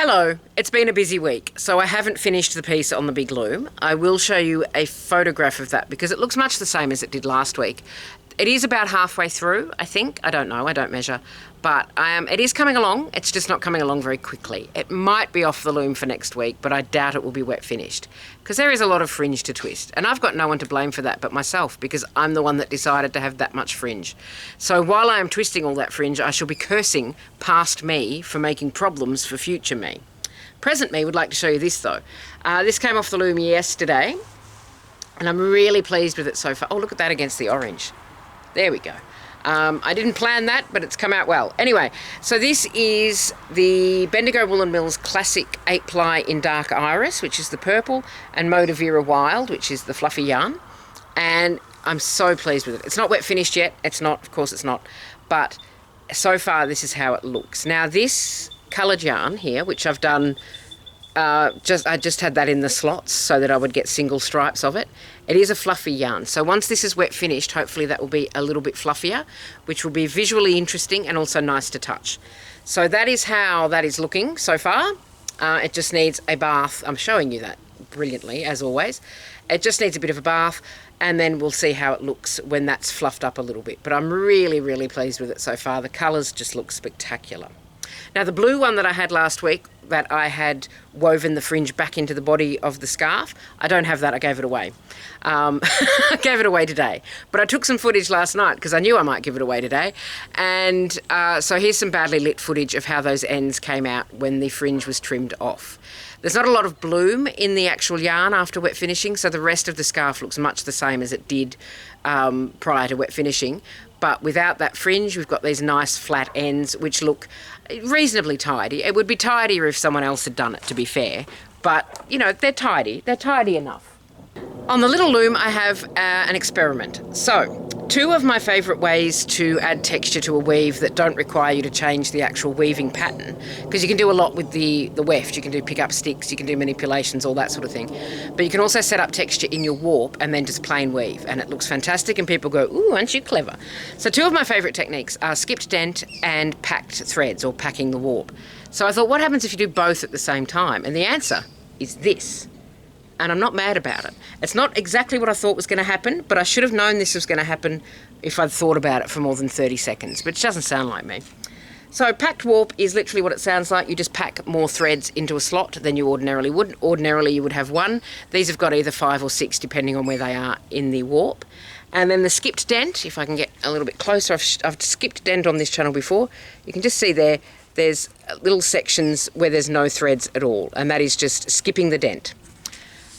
Hello, it's been a busy week, so I haven't finished the piece on the big loom. I will show you a photograph of that because it looks much the same as it did last week. It is about halfway through, I think. I don't know, I don't measure. But it is coming along, it's just not coming along very quickly. It might be off the loom for next week, but I doubt it will be wet finished because there is a lot of fringe to twist. And I've got no one to blame for that but myself because I'm the one that decided to have that much fringe. So while I am twisting all that fringe, I shall be cursing past me for making problems for future me. Present me would like to show you this though. This came off the loom yesterday and I'm really pleased with it so far. Oh, look at that against the orange. There we go. I didn't plan that, but it's come out well. Anyway, so this is the Bendigo Woolen Mills Classic 8-ply in Dark Iris, which is the purple, and Modavira Wild, which is the fluffy yarn. And I'm so pleased with it. It's not wet finished yet. It's not, of course it's not. But so far, this is how it looks. Now, this coloured yarn here, which I've done, I just had that in the slots so that I would get single stripes of it. It is a fluffy yarn, so once this is wet finished, hopefully that will be a little bit fluffier, which will be visually interesting and also nice to touch. So that is how that is looking so far. It just needs a bath. I'm showing you that brilliantly, as always. It just needs a bit of a bath, and then we'll see how it looks when that's fluffed up a little bit. But I'm really, really pleased with it so far. The colours just look spectacular. Now, the blue one that I had last week, that I had woven the fringe back into the body of the scarf, I don't have that, I gave it away. I gave it away today. But I took some footage last night because I knew I might give it away today. And so here's some badly lit footage of how those ends came out when the fringe was trimmed off. There's not a lot of bloom in the actual yarn after wet finishing, so the rest of the scarf looks much the same as it did prior to wet finishing. But without that fringe, we've got these nice flat ends which look reasonably tidy. It would be tidier if someone else had done it, to be fair. But, you know, they're tidy. They're tidy enough. On the little loom, I have an experiment. So, two of my favourite ways to add texture to a weave that don't require you to change the actual weaving pattern, because you can do a lot with the weft. You can do pick up sticks, you can do manipulations, all that sort of thing. But you can also set up texture in your warp and then just plain weave, and it looks fantastic and people go, ooh, aren't you clever? So two of my favourite techniques are skipped dent and packed threads, or packing the warp. So I thought, what happens if you do both at the same time? And the answer is this. And I'm not mad about it. It's not exactly what I thought was going to happen, but I should have known this was going to happen if I'd thought about it for more than 30 seconds, but it doesn't sound like me. So packed warp is literally what it sounds like. You just pack more threads into a slot than you ordinarily would. Ordinarily you would have one. These have got either 5 or 6 depending on where they are in the warp. And then the skipped dent, if I can get a little bit closer, I've skipped dent on this channel before. You can just see there's little sections where there's no threads at all, and that is just skipping the dent.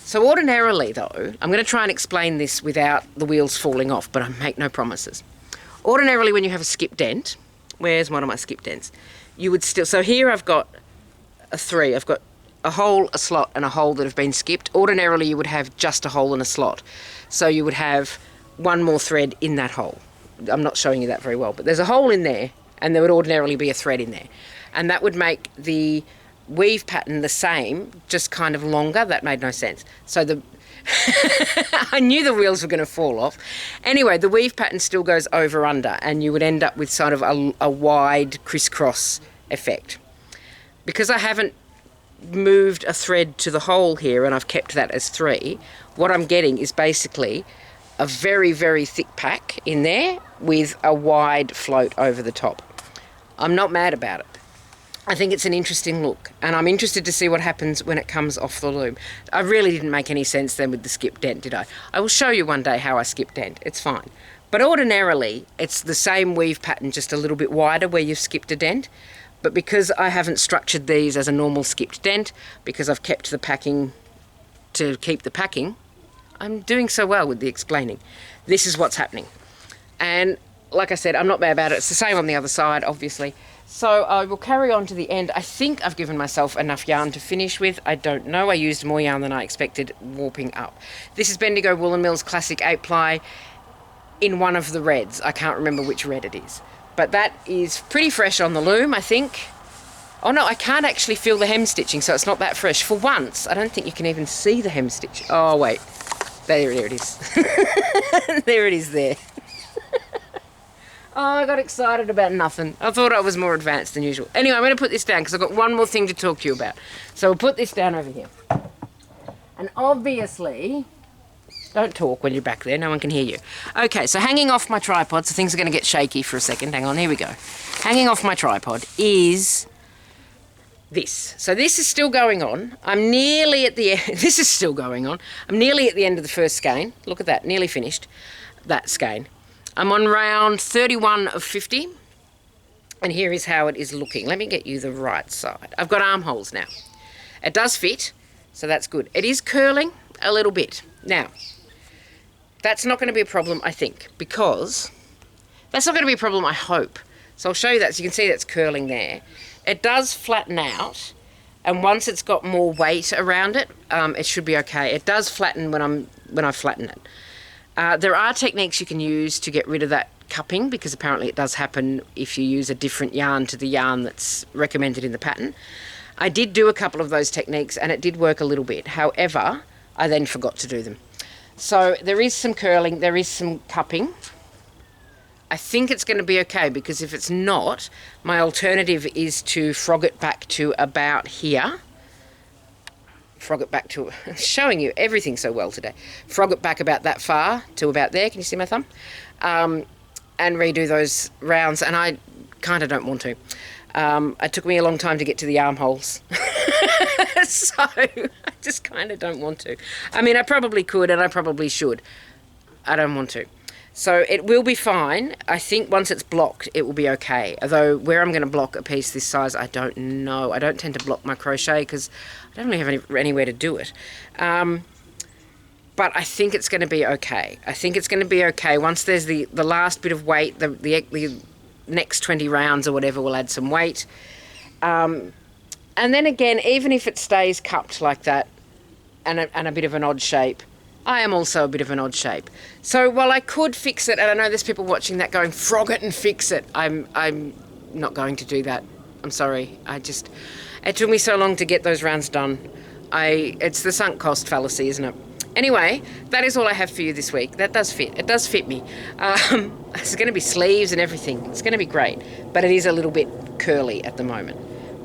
So ordinarily though, I'm going to try and explain this without the wheels falling off, but I make no promises. Ordinarily when you have a skip dent, where's one of my skip dents? You would still, so here I've got I've got a hole, a slot and a hole that have been skipped. Ordinarily you would have just a hole and a slot. So you would have one more thread in that hole. I'm not showing you that very well, but there's a hole in there and there would ordinarily be a thread in there. And that would make the weave pattern the same, just kind of longer. That made no sense. So I knew the wheels were going to fall off. Anyway, the weave pattern still goes over under and you would end up with sort of a wide crisscross effect. Because I haven't moved a thread to the hole here and I've kept that as 3, what I'm getting is basically a very, very thick pack in there with a wide float over the top. I'm not mad about it. I think it's an interesting look, and I'm interested to see what happens when it comes off the loom. I really didn't make any sense then with the skip dent, did I? I will show you one day how I skip dent. It's fine. But ordinarily, it's the same weave pattern, just a little bit wider where you've skipped a dent. But because I haven't structured these as a normal skipped dent, because I've kept the packing to keep the packing, I'm doing so well with the explaining. This is what's happening. And like I said, I'm not mad about it. It's the same on the other side, obviously. So I will carry on to the end. I think I've given myself enough yarn to finish with. I don't know. I used more yarn than I expected warping up. This is Bendigo Woolen Mills Classic 8-ply in one of the reds. I can't remember which red it is. But that is pretty fresh on the loom, I think. Oh no, I can't actually feel the hem stitching, so it's not that fresh. For once, I don't think you can even see the hem stitch. Oh wait, there it is. There it is there. Oh, I got excited about nothing. I thought I was more advanced than usual. Anyway, I'm going to put this down because I've got one more thing to talk to you about. So we'll put this down over here. And obviously, don't talk when you're back there. No one can hear you. Okay, so hanging off my tripod, so things are going to get shaky for a second. Hang on, here we go. Hanging off my tripod is this. So this is still going on. I'm nearly at the end. This is still going on. I'm nearly at the end of the first skein. Look at that, nearly finished that skein. I'm on round 31 of 50. And here is how it is looking. Let me get you the right side. I've got armholes now. It does fit, so that's good. It is curling a little bit. Now, that's not going to be a problem, I think, because that's not going to be a problem, I hope. So I'll show you that so you can see that's curling there. It does flatten out, and once it's got more weight around it, it should be okay. It does flatten when I flatten it. There are techniques you can use to get rid of that cupping, because apparently it does happen if you use a different yarn to the yarn that's recommended in the pattern. I did do a couple of those techniques and it did work a little bit. However, I then forgot to do them. So there is some curling, there is some cupping. I think it's going to be okay, because if it's not, my alternative is to frog it back to about here. Frog it back to, I'm showing you everything so well today. Frog it back about that far to about there. Can you see my thumb? And redo those rounds. And I kind of don't want to. It took me a long time to get to the armholes. So I just kind of don't want to. I mean, I probably could and I probably should. I don't want to. So it will be fine. I think once it's blocked, it will be okay. Although where I'm going to block a piece this size, I don't know. I don't tend to block my crochet because I don't really have anywhere to do it. But I think it's going to be okay. I think it's going to be okay. Once there's the last bit of weight, the next 20 rounds or whatever, we'll add some weight. And then again, even if it stays cupped like that and a bit of an odd shape, I am also a bit of an odd shape. So while I could fix it, and I know there's people watching that going, frog it and fix it, I'm not going to do that. I'm sorry. It took me so long to get those rounds done. It's the sunk cost fallacy, isn't it? Anyway, that is all I have for you this week. That does fit. It does fit me. There's going to be sleeves and everything. It's going to be great. But it is a little bit curly at the moment.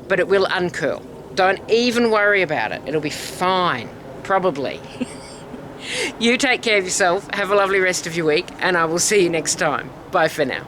But it will uncurl. Don't even worry about it. It'll be fine. Probably. You take care of yourself. Have a lovely rest of your week. And I will see you next time. Bye for now.